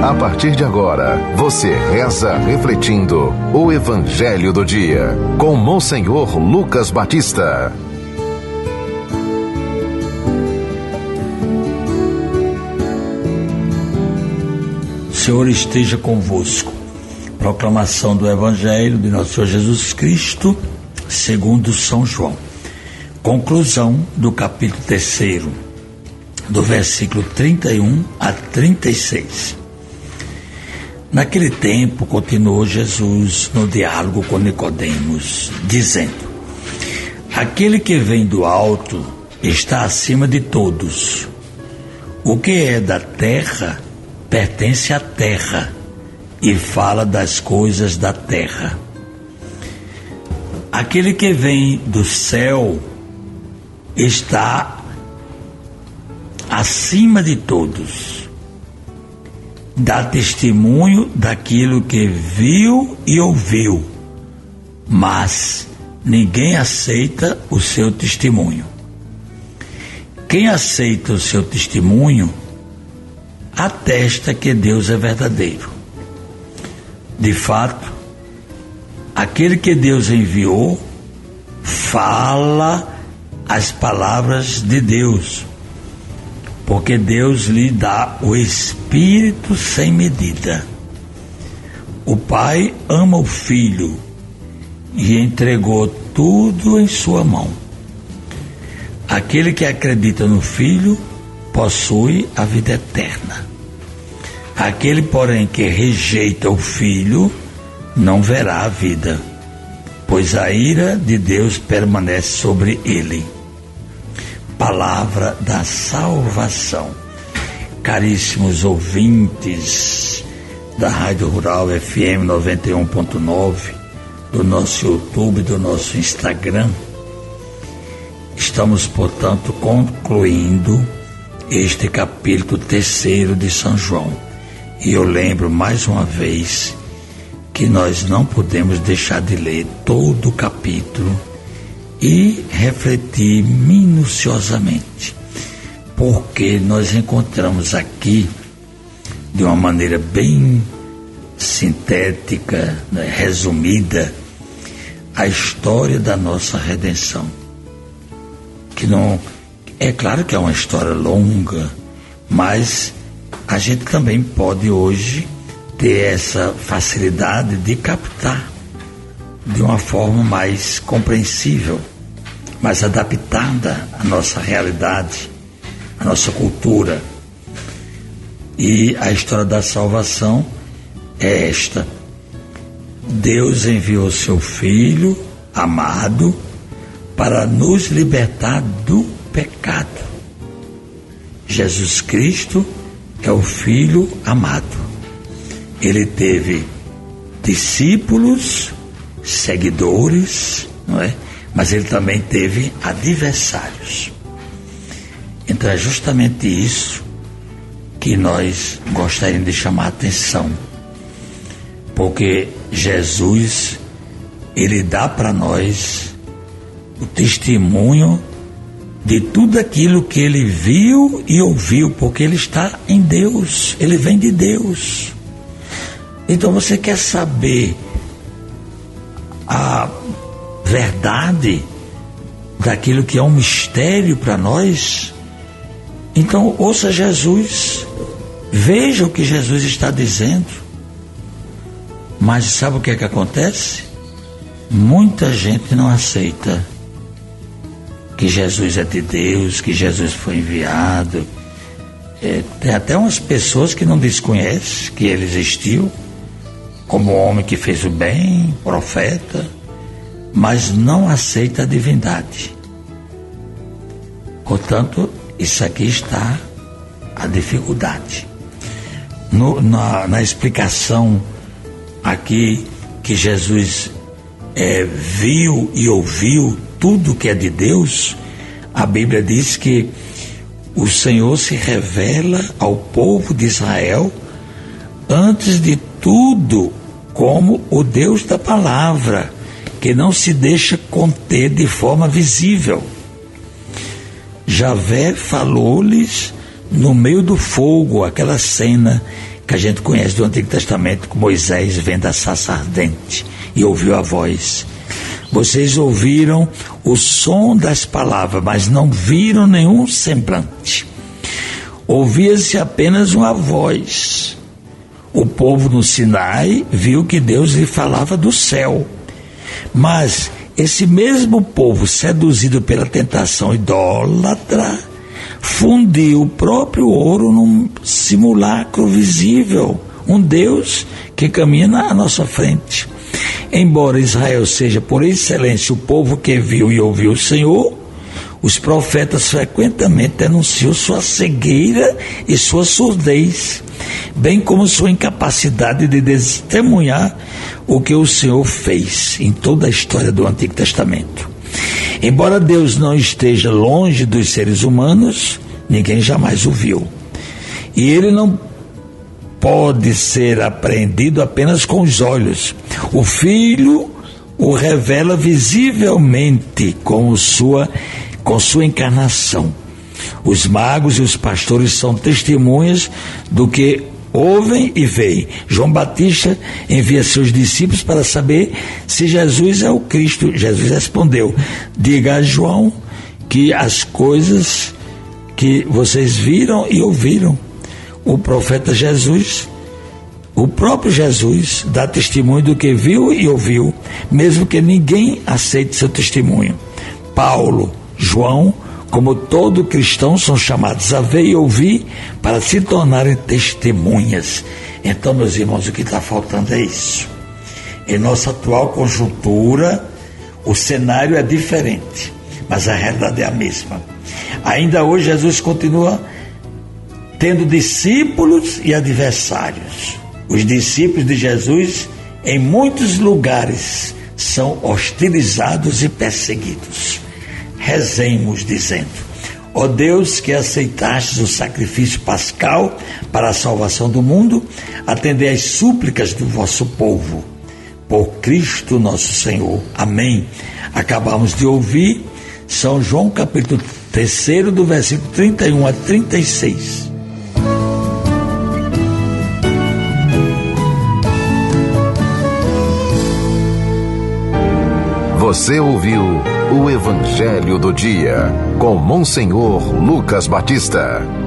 A partir de agora, você reza refletindo o Evangelho do Dia, com Monsenhor Lucas Batista. O Senhor esteja convosco. Proclamação do Evangelho de nosso Senhor Jesus Cristo, segundo São João. Conclusão do capítulo 3, do versículo 31 a 36. Naquele tempo, continuou Jesus no diálogo com Nicodemos, dizendo: aquele que vem do alto está acima de todos. O que é da terra pertence à terra e fala das coisas da terra. Aquele que vem do céu está acima de todos. Dá testemunho daquilo que viu e ouviu, mas ninguém aceita o seu testemunho. Quem aceita o seu testemunho atesta que Deus é verdadeiro. De fato, aquele que Deus enviou fala as palavras de Deus, porque Deus lhe dá o Espírito sem medida. O Pai ama o Filho e entregou tudo em sua mão. Aquele que acredita no Filho possui a vida eterna. Aquele, porém, que rejeita o Filho não verá a vida, pois a ira de Deus permanece sobre ele. Palavra da salvação. Caríssimos ouvintes da Rádio Rural FM 91.9, do nosso YouTube, do nosso Instagram, estamos, portanto, concluindo este capítulo 3 de São João. E eu lembro mais uma vez que nós não podemos deixar de ler todo o capítulo e refletir minuciosamente, porque nós encontramos aqui, de uma maneira bem sintética, né, resumida, a história da nossa redenção. Que não é claro que é uma história longa, mas a gente também pode hoje ter essa facilidade de captar de uma forma mais compreensível, mais adaptada à nossa realidade, à nossa cultura. E a história da salvação é esta: Deus enviou seu Filho amado para nos libertar do pecado. Jesus Cristo é o Filho amado. Ele teve discípulos, seguidores, não é? Mas ele também teve adversários. Então é justamente isso que nós gostaríamos de chamar a atenção, porque Jesus, ele dá para nós o testemunho de tudo aquilo que ele viu e ouviu, porque ele está em Deus, ele vem de Deus. Então você quer saber a verdade daquilo que é um mistério para nós? Então ouça Jesus, veja o que Jesus está dizendo. Mas sabe o que é que acontece? Muita gente não aceita que Jesus é de Deus, que Jesus foi enviado. Tem até umas pessoas que não desconhecem que ele existiu, como homem que fez o bem, profeta, mas não aceita a divindade. Portanto, isso aqui está a dificuldade. Na explicação aqui que Jesus viu e ouviu tudo que é de Deus, a Bíblia diz que o Senhor se revela ao povo de Israel antes de tudo como o Deus da palavra, que não se deixa conter de forma visível. Javé falou-lhes no meio do fogo, aquela cena que a gente conhece do Antigo Testamento, com Moisés vendo a sarça ardente e ouviu a voz. Vocês ouviram o som das palavras, mas não viram nenhum semblante. Ouvia-se apenas uma voz. O povo no Sinai viu que Deus lhe falava do céu. Mas esse mesmo povo, seduzido pela tentação idólatra, fundiu o próprio ouro num simulacro visível, um Deus que caminha à nossa frente. Embora Israel seja por excelência o povo que viu e ouviu o Senhor, os profetas frequentemente denunciam sua cegueira e sua surdez, bem como sua incapacidade de testemunhar o que o Senhor fez em toda a história do Antigo Testamento. Embora Deus não esteja longe dos seres humanos, ninguém jamais o viu. E ele não pode ser apreendido apenas com os olhos. O Filho o revela visivelmente com sua encarnação. Os magos e os pastores são testemunhas do que ouvem e veem. João Batista envia seus discípulos para saber se Jesus é o Cristo. Jesus respondeu: diga a João que as coisas que vocês viram e ouviram. O profeta Jesus, o próprio Jesus, dá testemunho do que viu e ouviu, mesmo que ninguém aceite seu testemunho. Paulo, João, como todo cristão, são chamados a ver e ouvir para se tornarem testemunhas. Então, meus irmãos, o que está faltando é isso. Em nossa atual conjuntura, o cenário é diferente, mas a realidade é a mesma. Ainda hoje, Jesus continua tendo discípulos e adversários. Os discípulos de Jesus, em muitos lugares, são hostilizados e perseguidos. Rezemos dizendo: ó Deus, que aceitastes o sacrifício pascal para a salvação do mundo, atendei às súplicas do vosso povo. Por Cristo nosso Senhor. Amém. Acabamos de ouvir São João capítulo 3, do versículo 31 a 36. Você ouviu o Evangelho do Dia, com Monsenhor Lucas Batista.